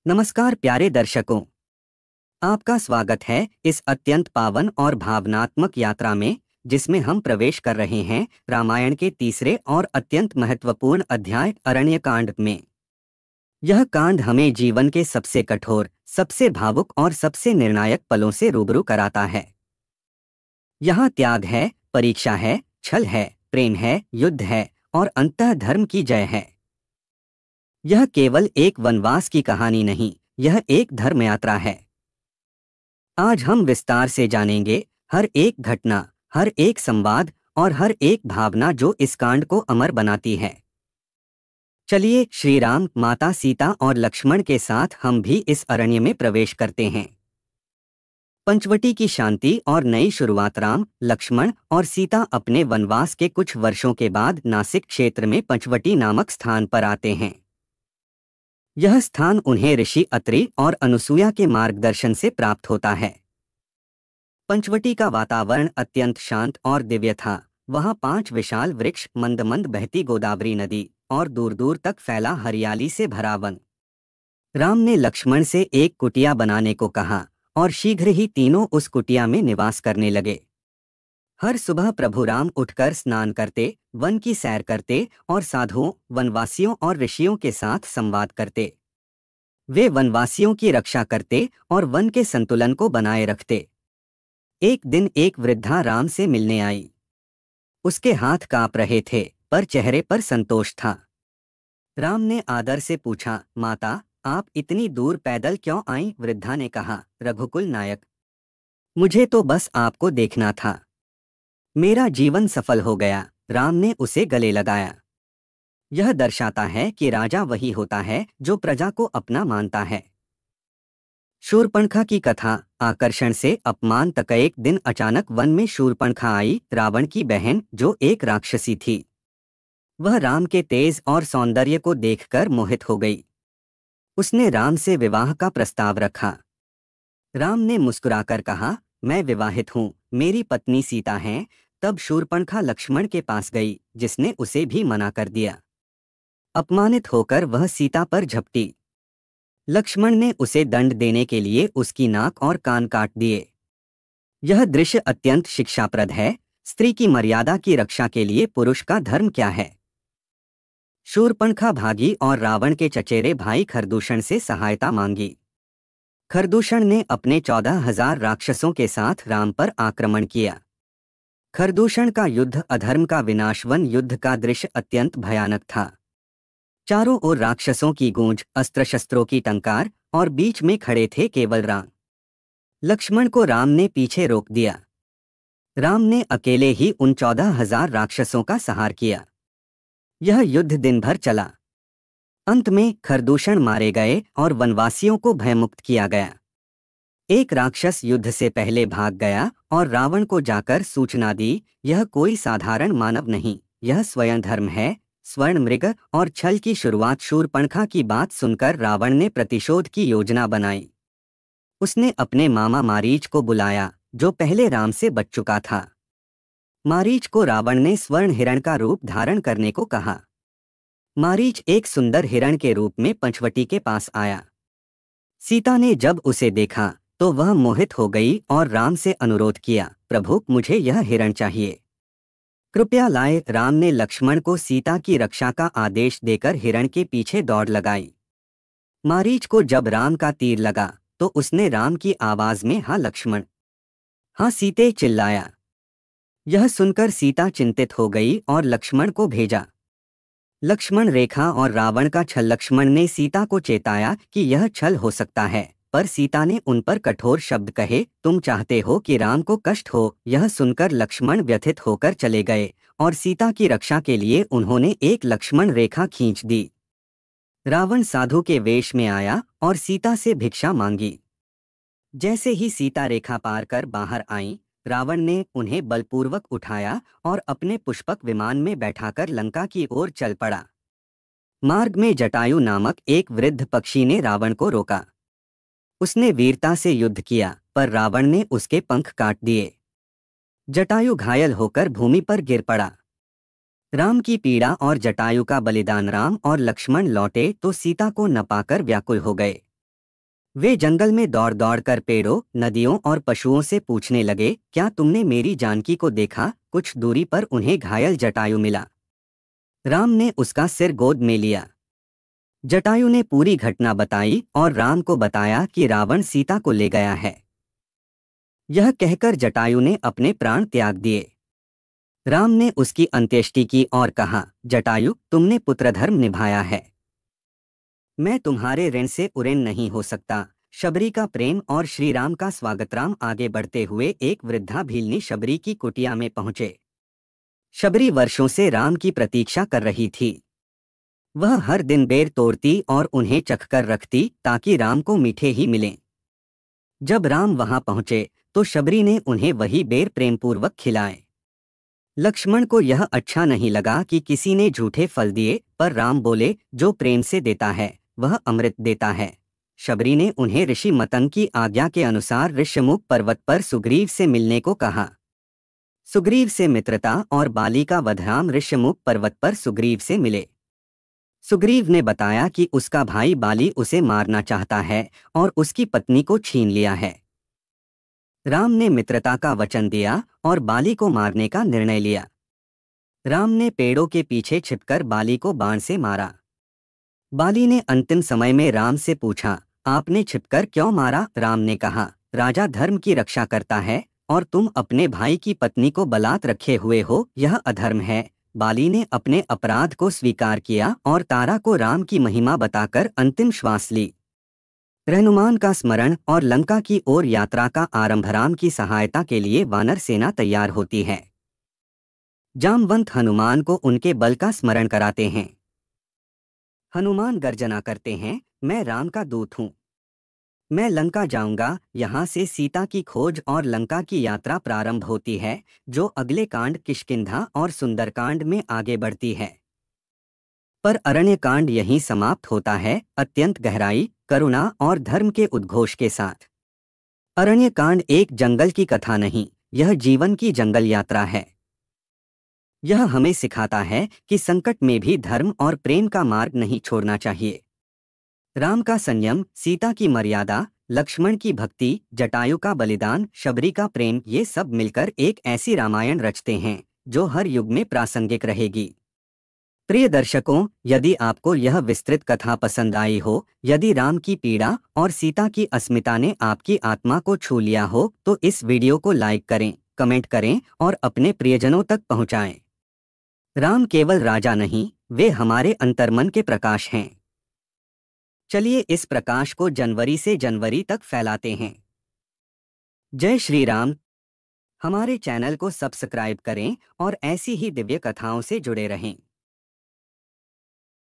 नमस्कार प्यारे दर्शकों, आपका स्वागत है इस अत्यंत पावन और भावनात्मक यात्रा में जिसमें हम प्रवेश कर रहे हैं रामायण के तीसरे और अत्यंत महत्वपूर्ण अध्याय अरण्यकांड में। यह कांड हमें जीवन के सबसे कठोर, सबसे भावुक और सबसे निर्णायक पलों से रूबरू कराता है। यहाँ त्याग है, परीक्षा है, छल है, प्रेम है, युद्ध है और अंततः धर्म की जय है। यह केवल एक वनवास की कहानी नहीं, यह एक धर्म यात्रा है। आज हम विस्तार से जानेंगे हर एक घटना, हर एक संवाद और हर एक भावना जो इस कांड को अमर बनाती है। चलिए श्री राम, माता सीता और लक्ष्मण के साथ हम भी इस अरण्य में प्रवेश करते हैं। पंचवटी की शांति और नई शुरुआत। राम, लक्ष्मण और सीता अपने वनवास के कुछ वर्षों के बाद नासिक क्षेत्र में पंचवटी नामक स्थान पर आते हैं। यह स्थान उन्हें ऋषि अत्रि और अनुसूया के मार्गदर्शन से प्राप्त होता है। पंचवटी का वातावरण अत्यंत शांत और दिव्य था। वहाँ 5 विशाल वृक्ष, मंद मंद बहती गोदावरी नदी और दूर दूर तक फैला हरियाली से भरा वन। राम ने लक्ष्मण से एक कुटिया बनाने को कहा और शीघ्र ही तीनों उस कुटिया में निवास करने लगे। हर सुबह प्रभु राम उठकर स्नान करते, वन की सैर करते और साधुओं, वनवासियों और ऋषियों के साथ संवाद करते। वे वनवासियों की रक्षा करते और वन के संतुलन को बनाए रखते। एक दिन एक वृद्धा राम से मिलने आई। उसके हाथ कांप रहे थे पर चेहरे पर संतोष था। राम ने आदर से पूछा, माता, आप इतनी दूर पैदल क्यों आईं? वृद्धा ने कहा, रघुकुल नायक, मुझे तो बस आपको देखना था। मेरा जीवन सफल हो गया। राम ने उसे गले लगाया। यह दर्शाता है कि राजा वही होता है जो प्रजा को अपना मानता है। शूर्पणखा की कथा, आकर्षण से अपमान तक। एक दिन अचानक वन में शूर्पणखा आई, रावण की बहन, जो एक राक्षसी थी। वह राम के तेज और सौंदर्य को देखकर मोहित हो गई। उसने राम से विवाह का प्रस्ताव रखा। राम ने मुस्कुराकर कहा, मैं विवाहित हूँ, मेरी पत्नी सीता है। तब शूर्पणखा लक्ष्मण के पास गई, जिसने उसे भी मना कर दिया। अपमानित होकर वह सीता पर झपटी। लक्ष्मण ने उसे दंड देने के लिए उसकी नाक और कान काट दिए। यह दृश्य अत्यंत शिक्षाप्रद है। स्त्री की मर्यादा की रक्षा के लिए पुरुष का धर्म क्या है। शूर्पणखा भागी और रावण के चचेरे भाई खरदूषण से सहायता मांगी। खरदूषण ने अपने 14,000 राक्षसों के साथ राम पर आक्रमण किया। खरदूषण का युद्ध, अधर्म का विनाश। वन युद्ध का दृश्य अत्यंत भयानक था। चारों ओर राक्षसों की गूंज, अस्त्र शस्त्रों की टंकार और बीच में खड़े थे केवल राम। लक्ष्मण को राम ने पीछे रोक दिया। राम ने अकेले ही उन 14,000 राक्षसों का संहार किया। यह युद्ध दिन भर चला। अंत में खरदूषण मारे गए और वनवासियों को भयमुक्त किया गया। एक राक्षस युद्ध से पहले भाग गया और रावण को जाकर सूचना दी, यह कोई साधारण मानव नहीं, यह स्वयं धर्म है, स्वर्ण मृग और छल की शुरुआत। शूर्पणखा की बात सुनकर रावण ने प्रतिशोध की योजना बनाई। उसने अपने मामा मारीच को बुलाया, जो पहले राम से बच चुका था। मारीच को रावण ने स्वर्ण हिरण का रूप धारण करने को कहा। मारीच एक सुंदर हिरण के रूप में पंचवटी के पास आया। सीता ने जब उसे देखा तो वह मोहित हो गई और राम से अनुरोध किया, प्रभु, मुझे यह हिरण चाहिए, कृपया लाए। राम ने लक्ष्मण को सीता की रक्षा का आदेश देकर हिरण के पीछे दौड़ लगाई। मारीच को जब राम का तीर लगा तो उसने राम की आवाज में, हाँ लक्ष्मण, हाँ सीते, चिल्लाया। यह सुनकर सीता चिंतित हो गई और लक्ष्मण को भेजा। लक्ष्मण रेखा और रावण का छल। लक्ष्मण ने सीता को चेताया कि यह छल हो सकता है, पर सीता ने उन पर कठोर शब्द कहे, तुम चाहते हो कि राम को कष्ट हो। यह सुनकर लक्ष्मण व्यथित होकर चले गए और सीता की रक्षा के लिए उन्होंने एक लक्ष्मण रेखा खींच दी। रावण साधु के वेश में आया और सीता से भिक्षा मांगी। जैसे ही सीता रेखा पार कर बाहर आईं, रावण ने उन्हें बलपूर्वक उठाया और अपने पुष्पक विमान में बैठाकर लंका की ओर चल पड़ा। मार्ग में जटायु नामक एक वृद्ध पक्षी ने रावण को रोका। उसने वीरता से युद्ध किया, पर रावण ने उसके पंख काट दिए। जटायु घायल होकर भूमि पर गिर पड़ा। राम की पीड़ा और जटायु का बलिदान। राम और लक्ष्मण लौटे तो सीता को न पाकर व्याकुल हो गए। वे जंगल में दौड़ दौड़ कर पेड़ों, नदियों और पशुओं से पूछने लगे, क्या तुमने मेरी जानकी को देखा? कुछ दूरी पर उन्हें घायल जटायु मिला। राम ने उसका सिर गोद में लिया। जटायु ने पूरी घटना बताई और राम को बताया कि रावण सीता को ले गया है। यह कहकर जटायु ने अपने प्राण त्याग दिए। राम ने उसकी अंत्येष्टि की और कहा, जटायु, तुमने पुत्रधर्म निभाया है। मैं तुम्हारे ऋण से उऋण नहीं हो सकता। शबरी का प्रेम और श्री राम का स्वागत। राम आगे बढ़ते हुए एक वृद्धा भीलनी शबरी की कुटिया में पहुंचे। शबरी वर्षों से राम की प्रतीक्षा कर रही थी। वह हर दिन बेर तोड़ती और उन्हें चखकर रखती ताकि राम को मीठे ही मिलें। जब राम वहां पहुंचे तो शबरी ने उन्हें वही बेर प्रेमपूर्वक खिलाए। लक्ष्मण को यह अच्छा नहीं लगा कि किसी ने झूठे फल दिए, पर राम बोले, जो प्रेम से देता है वह अमृत देता है। शबरी ने उन्हें ऋषि मतंग की आज्ञा के अनुसार ऋष्यमुख पर्वत पर सुग्रीव से मिलने को कहा। सुग्रीव से मित्रता और बाली का वध। राम ऋष्यमुख पर्वत पर सुग्रीव से मिले। सुग्रीव ने बताया कि उसका भाई बाली उसे मारना चाहता है और उसकी पत्नी को छीन लिया है। राम ने मित्रता का वचन दिया और बाली को मारने का निर्णय लिया। राम ने पेड़ों के पीछे छिपकर बाली को बाण से मारा। बाली ने अंतिम समय में राम से पूछा, आपने छिपकर क्यों मारा? राम ने कहा, राजा धर्म की रक्षा करता है और तुम अपने भाई की पत्नी को बलात् रखे हुए हो, यह अधर्म है। बाली ने अपने अपराध को स्वीकार किया और तारा को राम की महिमा बताकर अंतिम श्वास ली। हनुमान का स्मरण और लंका की ओर यात्रा का आरंभ। राम की सहायता के लिए वानर सेना तैयार होती है। जामवंत हनुमान को उनके बल का स्मरण कराते हैं। हनुमान गर्जना करते हैं, मैं राम का दूत हूँ। मैं लंका जाऊंगा। यहाँ से सीता की खोज और लंका की यात्रा प्रारंभ होती है, जो अगले कांड किष्किंधा और सुंदरकांड में आगे बढ़ती है। पर अरण्यकांड यहीं समाप्त होता है, अत्यंत गहराई, करुणा और धर्म के उद्घोष के साथ। अरण्यकांड एक जंगल की कथा नहीं, यह जीवन की जंगल यात्रा है। यह हमें सिखाता है कि संकट में भी धर्म और प्रेम का मार्ग नहीं छोड़ना चाहिए। राम का संयम, सीता की मर्यादा, लक्ष्मण की भक्ति, जटायु का बलिदान, शबरी का प्रेम, ये सब मिलकर एक ऐसी रामायण रचते हैं जो हर युग में प्रासंगिक रहेगी। प्रिय दर्शकों, यदि आपको यह विस्तृत कथा पसंद आई हो, यदि राम की पीड़ा और सीता की अस्मिता ने आपकी आत्मा को छू लिया हो, तो इस वीडियो को लाइक करें, कमेंट करें और अपने प्रियजनों तक पहुंचाएं। राम केवल राजा नहीं, वे हमारे अंतर्मन के प्रकाश हैं। चलिए इस प्रकाश को जनवरी से जनवरी तक फैलाते हैं। जय श्री राम। हमारे चैनल को सब्सक्राइब करें और ऐसी ही दिव्य कथाओं से जुड़े रहें।